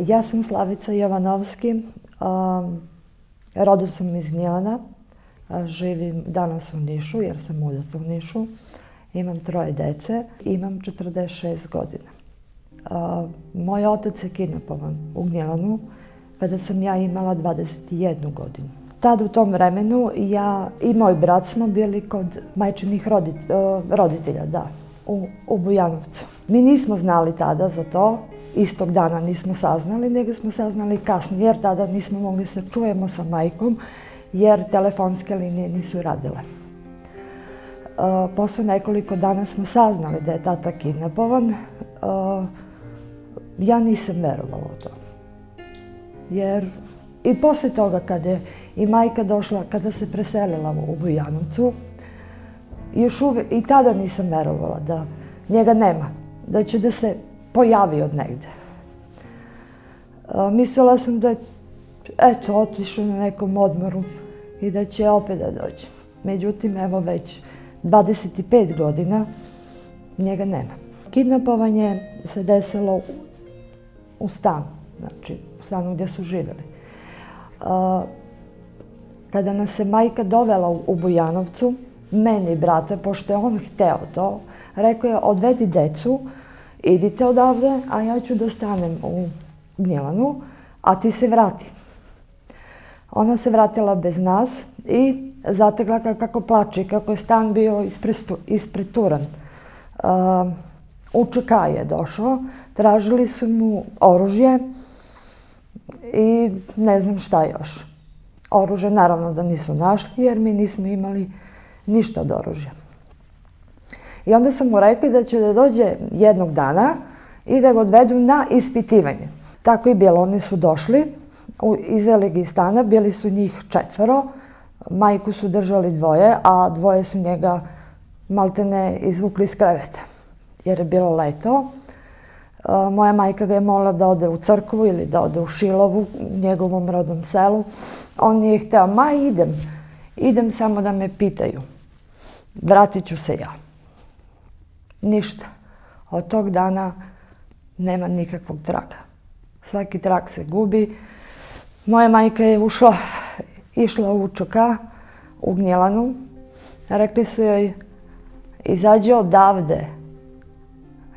Ja sam Slavica Jovanovski, rodom sam iz Gnjilana, živim danas u Nišu jer sam udata u Nišu. Imam 3 dece, imam 46 godina. Moj otac je kidnapovan u Gnjilanu kada sam ja imala 21 godinu. Tad u tom vremenu ja i moj brat smo bili kod majčinih roditelja, u Bujanovcu. Mi nismo znali tada za to, istog dana nismo saznali, nego smo saznali kasnije, jer tada nismo mogli se čujemo sa majkom, jer telefonske linije nisu radile. Posle nekoliko dana smo saznali da je tata kidnapovan. Ja nisam verovala u to. Jer i posle toga kada je i majka došla, kada se preselila u Bujanovcu, još uvijek i tada nisam verovala da njega nema, da će da se pojavi od negde. Mislila sam da je, otišao na nekom odmoru i da će opet da dođe. Međutim, evo već 25 godina njega nema. Kidnapovanje se desilo u stanu, znači u stanu gdje su živjeli. Kada nas je majka dovela u Bujanovcu, meni i brata, pošto je on hteo to, rekao je odvedi decu, idite odavde, a ja ću da ostanem u Gnjilanu, a ti se vrati. Ona se vratila bez nas i zategla kako plače, kako je stan bio ispreturan. UČK je došao, tražili su mu oružje i ne znam šta još. Oružje naravno da nisu našli jer mi nismo imali ništa od oružja. I onda sam mu rekli da će da dođe jednog dana i da ga odvedu na ispitivanje. Tako i bilo, oni su došli, izveli ga iz stana, bili su njih 4, majku su držali 2, a 2 su njega maltene izvukli iz kreveta, jer je bilo leto. Moja majka ga je molila da ode u crkvu ili da ode u Šilovu, u njegovom rodnom selu. On nije hteo, idem samo da me pitaju, vratit ću se ja. Ništa. Od tog dana nema nikakvog traga. Svaki trag se gubi. Moja majka je išla u UČK u Gnjilanu. Rekli su joj, izađi odavde,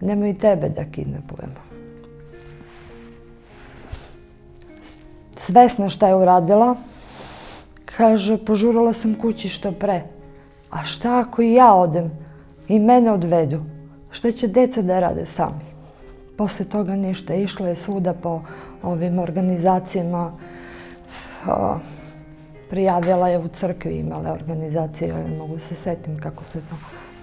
nemoj tebe da kidnapujemo. Svesna šta je uradila, kaže, požurila sam kući što pre. A šta ako i ja odem i mene odvedu? Šta će deca da rade sami? Posle toga ništa. Išla je svuda po ovim organizacijama. Prijavila je u crkvi, imala organizacije, ne mogu se setim kako se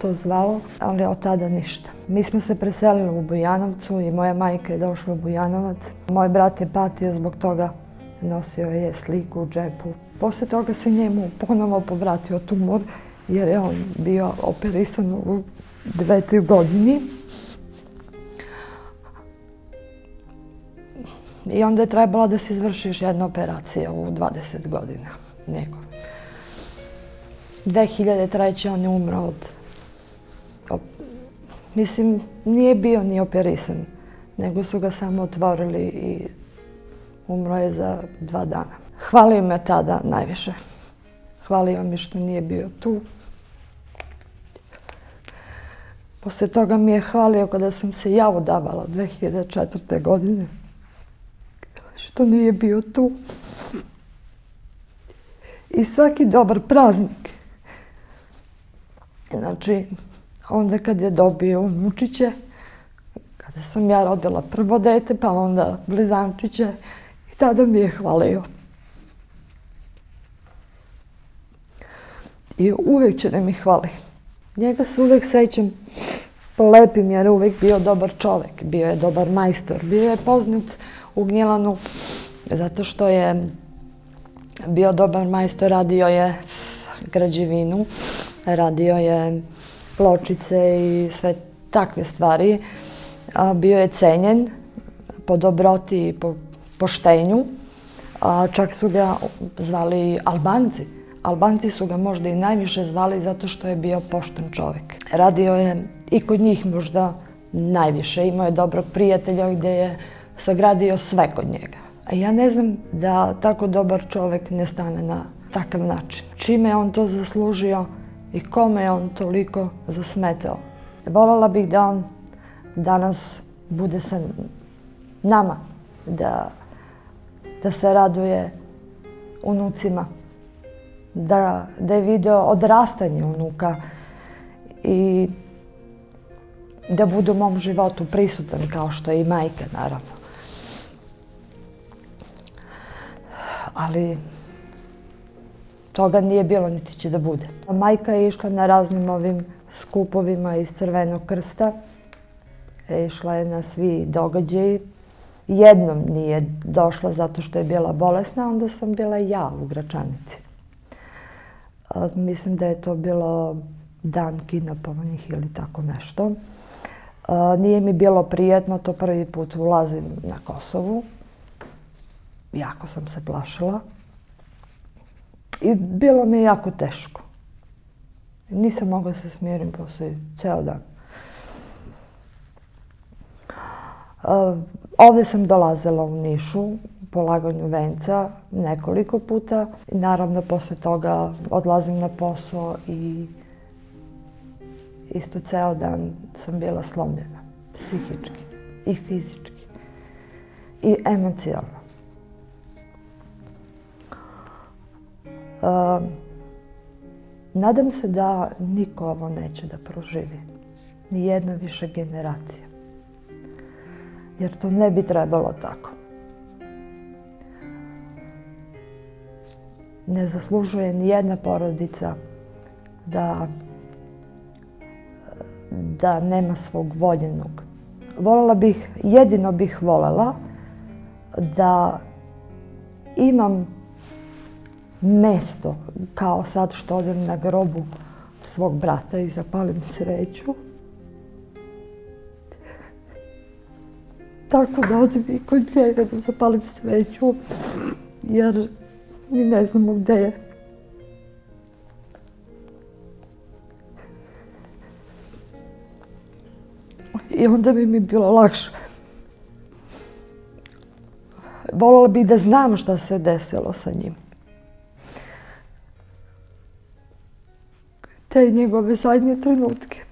to zvalo, ali od tada ništa. Mi smo se preselili u Bujanovcu i moja majka je došla u Bujanovac. Moj brat je patio zbog toga, nosio je sliku u džepu. Posle toga se njemu ponovo povratio tumor jer je on bio operisan u 9. godini. I onda je trebala da se izvrši još jedna operacija u 20 godina. 2003. on je umro mislim, nije bio ni operisan, nego su ga samo otvorili i umro je za 2 dana. Hvalio me tada najviše. Hvalio mi što nije bio tu. Posle toga mi je hvalio kada sam se ja udavala 2004. godine. Što nije bio tu. I svaki dobar praznik. Znači, onda kad je dobio unučiće, kada sam ja rodila prvo dete, pa onda blizančiće, i tada mi je hvalio. I uvijek će da mi hvali. Njega se uvijek sećam po lepim jer je uvijek bio dobar čovek, bio je dobar majstor, bio je poznat u Gnjilanu zato što je bio dobar majstor, radio je građevinu, radio je pločice i sve takve stvari. Bio je cenjen po dobroti i po poštenju. Čak su ga zvali Albanci. Albanci su ga možda i najviše zvali zato što je bio pošten čovek. Radio je i kod njih možda najviše. Imao je dobrog prijatelja gdje je sagradio sve kod njega. A ja ne znam da tako dobar čovjek ne stane na takav način. Čime je on to zaslužio i kome je on toliko zasmetao. Voljela bih da on danas bude sa nama, da se raduje unucima, da je video odrastanje unuka i da bude u mom životu prisutan kao što je i majka, naravno. Ali toga nije bilo niti će da bude. Majka je išla na raznim ovim skupovima iz Crvenog krsta. Išla je na svi događaji. Jednom nije došla zato što je bila bolesna, onda sam bila ja u Gračanici. Mislim da je to bilo dan kidnapovanih ili tako nešto. Nije mi bilo prijetno, to prvi put ulazim na Kosovu. Jako sam se plašila. I bilo mi je jako teško. Nisam mogla se smirim poslije ceo dan. Ovdje sam dolazila u Nišu, polaganju venca nekoliko puta. Naravno, posle toga odlazim na posao i isto ceo dan sam bila slomljena. Psihički i fizički i emocionalno. Nadam se da niko ovo neće da proživi. Nijedna više generacija. Jer to ne bi trebalo tako. Ne zaslužuje nijedna porodica da nema svog voljenog. Jedino bih voljela da imam mesto, kao sad što odem na grobu svog brata i zapalim sveću. Tako da odem i kod njega da zapalim sveću, jer mi ne znamo gde je. I onda bi mi bilo lakše. Voljela bih da znam šta se desilo sa njim. Te njegove zadnje trenutke.